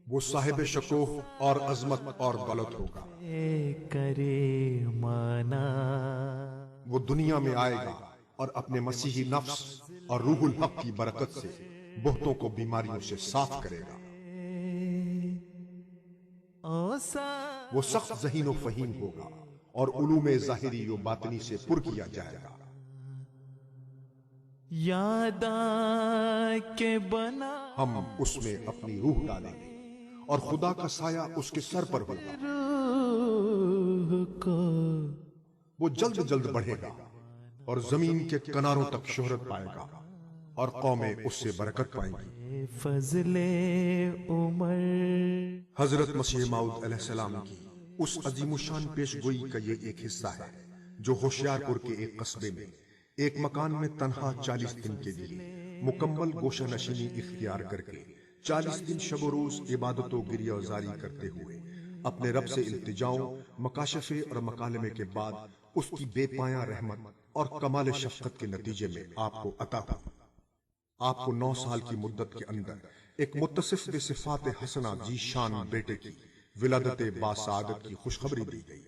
وہ صاحب شکوہ اور عظمت اور دولت ہوگا، کرے مانا وہ دنیا میں آئے گا اور اپنے مسیحی نفس اور روح الحق کی برکت سے بہتوں کو بیماریوں سے صاف کرے گا۔ وہ سخت ذہین و فہیم ہوگا اور علوم ظاہری و باطنی سے پر کیا جائے گا۔ یاد آ کے بنا ہم اس میں اپنی روح ڈالیں گے اور خدا کا سایہ اس کے سر پر ہوگا۔ روح کو وہ جلد جلد بڑھے گا اور زمین کے کناروں تک شہرت پائے گا اور قومیں اس سے برکت پائیں گی۔ فضل عمر حضرت مسیح موعود علیہ السلام کی اس عظیم الشان پیش گوئی کا یہ ایک حصہ ہے جو ہوشیار پور کے ایک قصبے میں ایک مکان میں تنہا 40 دن کے لیے مکمل گوشہ نشینی اختیار کر کے 40 دن شب و روز عبادت و گریہ وزاری کرتے ہوئے اپنے رب سے التجاؤں، مکاشفے اور مکالمے کے بعد اس کی بے پایاں رحمت اور کمال شفقت کے نتیجے میں آپ کو عطا ہوئی۔ آپ کو 9 سال کی مدت کے اندر ایک متصف بصفات حسنہ ذی شان بیٹے کی ولادت باسعادت کی خوشخبری دی گئی۔